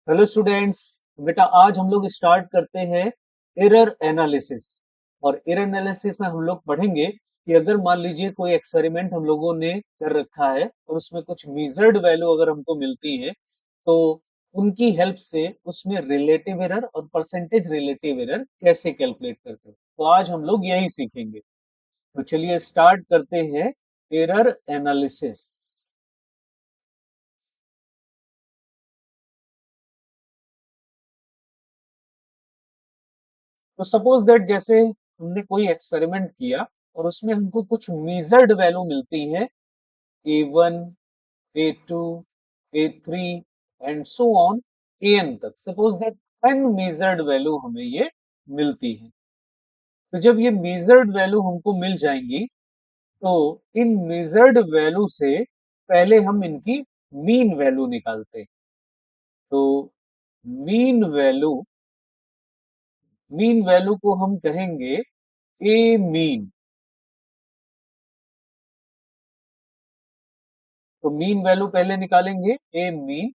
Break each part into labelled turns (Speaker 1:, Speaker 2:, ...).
Speaker 1: Hello students. बेटा आज हम लोग स्टार्ट करते हैं एरर एनालिसिस। और एरर एनालिसिस में हम लोग पढ़ेंगे कि अगर मान लीजिए कोई एक्सपेरिमेंट हम लोगों ने कर रखा है और उसमें कुछ मेजर्ड वैल्यू अगर हमको मिलती है तो उनकी हेल्प से उसमें रिलेटिव एरर और परसेंटेज रिलेटिव एरर कैसे कैलकुलेट करते हैं। तो आज हम लोग यही सीखेंगे। तो चलिए स्टार्ट करते हैं एरर एनालिसिस। तो सपोज दैट जैसे हमने कोई एक्सपेरिमेंट किया और उसमें हमको कुछ मेजर्ड वैल्यू मिलती है A1, A2, A3 and so on An तक। सपोज दैट 10 मेजर्ड वैल्यू हमें ये मिलती है। तो जब ये मेजर्ड वैल्यू हमको मिल जाएंगी तो इन मेजर्ड वैल्यू से पहले हम इनकी मीन वैल्यू निकालते हैं। तो मीन वैल्यू मीन वैल्यू को हम कहेंगे ए मीन। तो मीन वैल्यू पहले निकालेंगे ए मीन,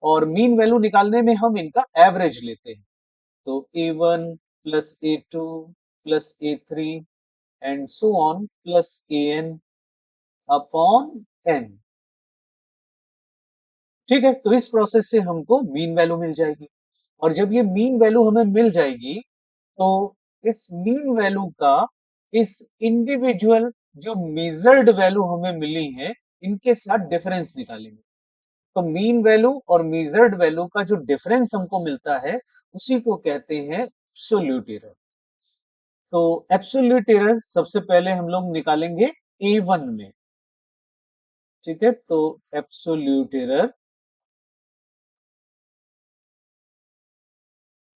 Speaker 1: और मीन वैल्यू निकालने में हम इनका एवरेज लेते हैं। तो A1 plus A2 plus A3 and so on plus An upon n। ठीक है, तो इस प्रोसेस से हमको मीन वैल्यू मिल जाएगी। और जब ये मीन वैल्यू हमें मिल जाएगी तो इस मीन वैल्यू का इस इंडिविजुअल जो मेजर्ड वैल्यू हमें मिली है इनके साथ डिफरेंस निकालेंगे। तो मीन वैल्यू और मेजर्ड वैल्यू का जो डिफरेंस हमको मिलता है उसी को कहते हैं एब्सोल्यूट एरर। तो एब्सोल्यूट एरर सबसे पहले हम लोग निकालेंगे A1 में। ठीक है, तो एब्सोल्यूट एरर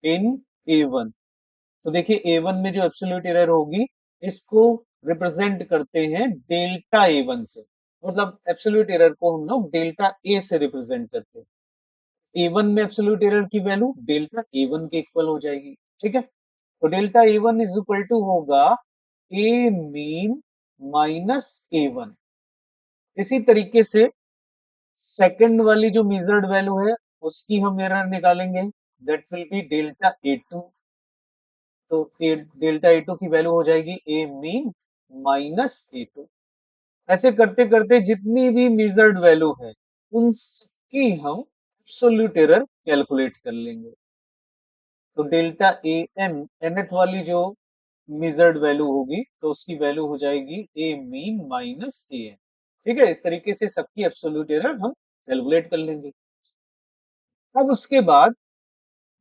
Speaker 1: इन A1। तो देखिए A1 में जो एब्सोल्यूट एरर होगी इसको रिप्रेजेंट करते हैं डेल्टा A1 से। मतलब एब्सोल्यूट एरर को हम लोग डेल्टा ए से रिप्रेजेंट करते हैं। A1 में एब्सोल्यूट एरर की वैल्यू डेल्टा A1 के इक्वल हो जाएगी। ठीक है, तो delta A1 is equal to होगा ए मीन माइनस A1। इसी तरीके से सेकंड वाली जो मेजर्ड वैल्यू है उसकी हम एरर निकालेंगे। That will be delta A2। तो डेल्टा A2 की वैल्यू हो जाएगी ए मीन माइनस A2। ऐसे करते करते जितनी भी मेजर्ड वैल्यू है उन सबकी हम एब्सोल्यूट एरर कैलकुलेट कर लेंगे। तो डेल्टा ए एन एनथ वाली जो मेजर्ड वैल्यू होगी तो उसकी वैल्यू हो जाएगी ए मीन माइनस ए एन। ठीक है, इस तरीके से सबकी एब्सोल्यूट एरर हम कैलकुलेट कर लेंगे। अब उसके बाद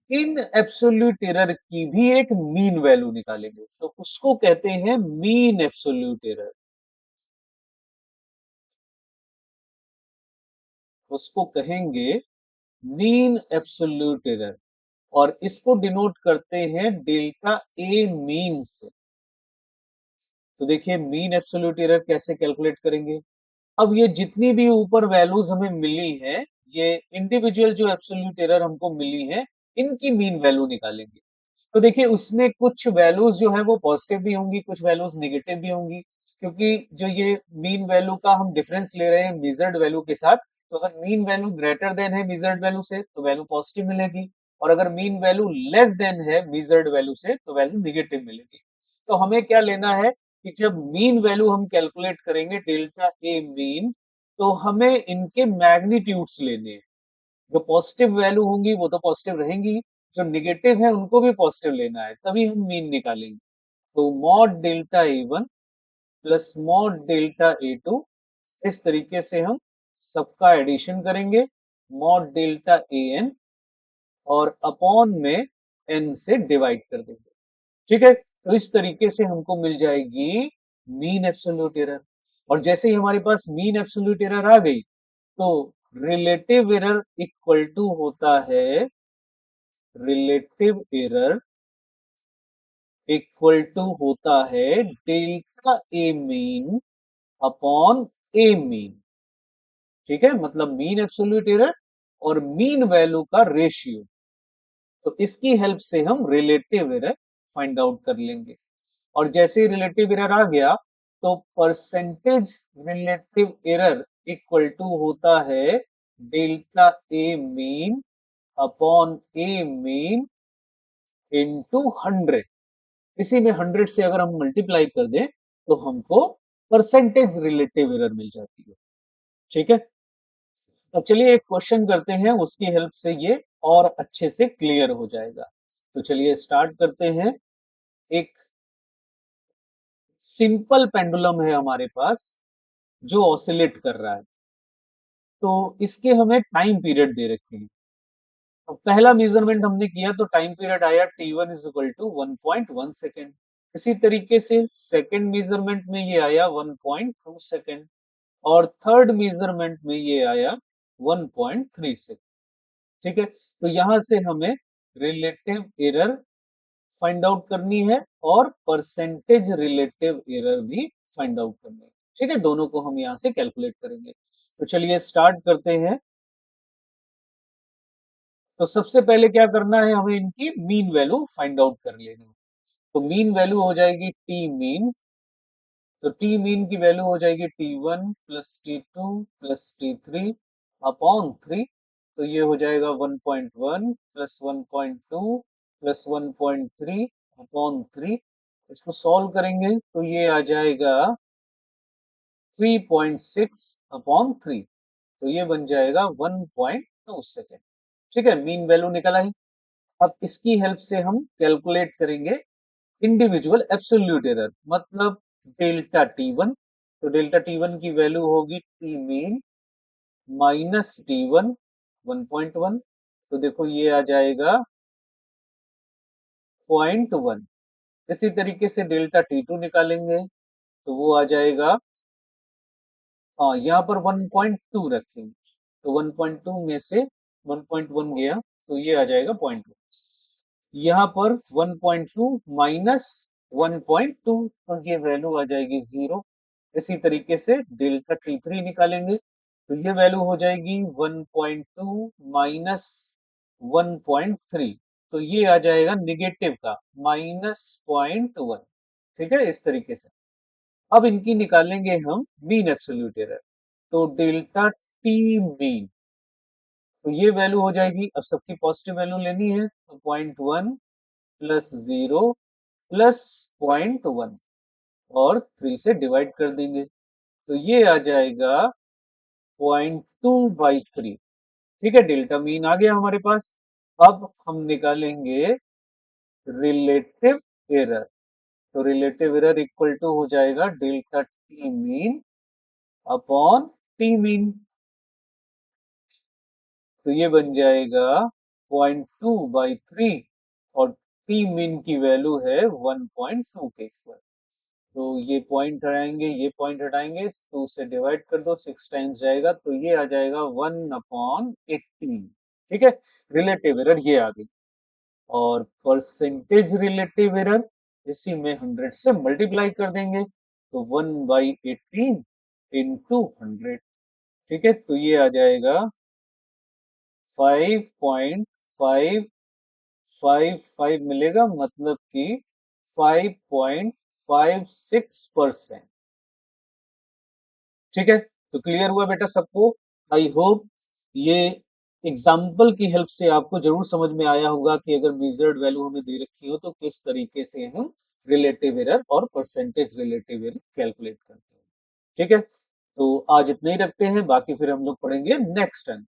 Speaker 1: इन एब्सोल्यूट एरर की भी एक मीन वैल्यू निकालेंगे तो उसको कहते हैं मीन एब्सोल्यूट एरर। उसको कहेंगे मीन एब्सोल्यूट एरर, और इसको डिनोट करते हैं डेल्टा ए मीन से। तो देखिए मीन एब्सोल्यूट एरर कैसे कैलकुलेट करेंगे। अब ये जितनी भी ऊपर वैल्यूज हमें मिली है ये इंडिविजुअल जो एब्सोल्यूट एरर हमको मिली है इनकी मीन वैल्यू निकालेंगे। तो देखिए उसमें कुछ वैल्यूज जो है वो पॉजिटिव भी होंगी, कुछ वैल्यूज निगेटिव भी होंगी, क्योंकि जो ये मीन वैल्यू का हम डिफरेंस ले रहे हैं मेजर्ड वैल्यू के साथ। तो अगर मीन वैल्यू ग्रेटर देन है मेजर्ड वैल्यू से तो वैल्यू पॉजिटिव मिलेगी, और अगर मीन वैल्यू लेस देन है मेजर्ड वैल्यू से तो वैल्यू निगेटिव मिलेगी। तो हमें क्या लेना है कि जब मीन वैल्यू हम कैलकुलेट करेंगे डेल्टा ए मीन तो हमें इनके मैग्नीट्यूड्स लेने हैं। जो पॉजिटिव वैल्यू होंगी वो तो पॉजिटिव रहेंगी, जो निगेटिव है उनको भी पॉजिटिव लेना है, तभी हम मीन निकालेंगे। तो mod delta A one plus mod delta A two, इस तरीके से हम सबका एडिशन करेंगे मॉड डेल्टा ए एन, और अपॉन में एन से डिवाइड कर देंगे। ठीक है, तो इस तरीके से हमको मिल जाएगी मीन एब्सोल्यूट एरर। और जैसे ही हमारे पास मीन एब्सोल्यूट एरर आ गई तो रिलेटिव एरर इक्वल टू होता है रिलेटिव एरर इक्वल टू होता है delta A mean upon A mean. ठीक है, मतलब मीन एब्सोल्यूट एरर और मीन वैल्यू का रेशियो। तो इसकी हेल्प से हम रिलेटिव एरर फाइंड आउट कर लेंगे। और जैसे ही रिलेटिव एरर आ गया तो percentage relative error equal to होता है delta A mean upon A mean into 100। इसी में 100 से अगर हम मल्टीप्लाई कर दें तो हमको परसेंटेज रिलेटिव एरर मिल जाती है। ठीक है, तो चलिए एक क्वेश्चन करते हैं, उसकी हेल्प से ये और अच्छे से क्लियर हो जाएगा। तो चलिए स्टार्ट करते हैं। एक सिंपल पेंडुलम है हमारे पास जो ऑसिलेट कर रहा है, तो इसके हमें टाइम पीरियड दे रखे हैं। तो पहला मेजरमेंट हमने किया तो टाइम पीरियड आया T1 is equal to 1.1 second. इसी तरीके से सेकेंड मेजरमेंट में ये आया 1.2 सेकेंड और थर्ड मेजरमेंट में ये आया 1.3 सेकेंड। ठीक है, तो यहां से हमें रिलेटिव एरर फाइंड आउट करनी है और परसेंटेज रिलेटिव एरर भी फाइंड आउट करनी है। ठीक है, दोनों को हम यहां से कैलकुलेट करेंगे। तो चलिए स्टार्ट करते हैं। तो सबसे पहले क्या करना है, हमें इनकी मीन वैल्यू फाइंड आउट कर लेनी है। तो मीन वैल्यू हो जाएगी टी मीन। तो टी मीन की वैल्यू हो जाएगी T1 plus T2 plus T3 upon 3। तो ये हो जाएगा 1.1 प्लस 1.2 प्लस 1.3 अपॉन 3। इसको सॉल्व करेंगे तो ये आ जाएगा 3.6 अपॉन 3। तो ये बन जाएगा 1.2 सेकेंड। ठीक है, मीन वैल्यू निकल आई। अब इसकी हेल्प से हम कैलकुलेट करेंगे इंडिविजुअल एब्सोल्यूट एरर, मतलब डेल्टा T1। तो डेल्टा T1 की वैल्यू होगी टी मीन माइनस T1 1.1। तो देखो ये आ जाएगा 0.1। इसी तरीके से डेल्टा T2 निकालेंगे तो वो आ जाएगा, हाँ यहाँ पर 1.2 रखेंगे तो 1.2 में से 1.1 गया तो ये आ जाएगा 0.2। यहाँ पर 1.2 माइनस 1.2 तो ये वैल्यू आ जाएगी 0। इसी तरीके से डेल्टा T3 निकालेंगे तो ये वैल्यू हो जाएगी 1.2 माइनस 1.3। तो ये आ जाएगा निगेटिव का -0.1। ठीक है, इस तरीके से अब इनकी निकालेंगे हम मीन एब्सोल्यूट एरर। तो डेल्टा टी मीन, तो ये वैल्यू हो जाएगी, अब सबकी पॉजिटिव वैल्यू लेनी है तो 0.1 प्लस 0 प्लस 0.1 और 3 से डिवाइड कर देंगे तो ये आ जाएगा 0.2/3। ठीक है, डेल्टा मीन आ गया हमारे पास। अब हम निकालेंगे रिलेटिव एरर। तो रिलेटिव एरर इक्वल टू हो जाएगा delta T mean upon T mean. तो ये बन जाएगा 0.2/3 और टी मीन की वैल्यू है 1.2 के इक्वल। तो ये पॉइंट हटाएंगे, ये पॉइंट हटाएंगे, 2 से डिवाइड कर दो, 6 टाइम्स जाएगा तो ये आ जाएगा 1/18। ठीक है, रिलेटिव एरर ये आ गई। और परसेंटेज रिलेटिव एरर इसी में 100 से मल्टीप्लाई कर देंगे तो 1/18 इंटू 100। ठीक है, तो ये आ जाएगा 5.555 मिलेगा, मतलब कि 5.56%। ठीक है, तो क्लियर हुआ बेटा सबको। आई होप ये एग्जाम्पल की हेल्प से आपको जरूर समझ में आया होगा कि अगर मेजर्ड वैल्यू हमें दे रखी हो तो किस तरीके से हम रिलेटिव एरर और परसेंटेज रिलेटिव एरर कैलकुलेट करते हैं। ठीक है, तो आज इतना ही रखते हैं, बाकी फिर हम लोग पढ़ेंगे नेक्स्ट टाइम।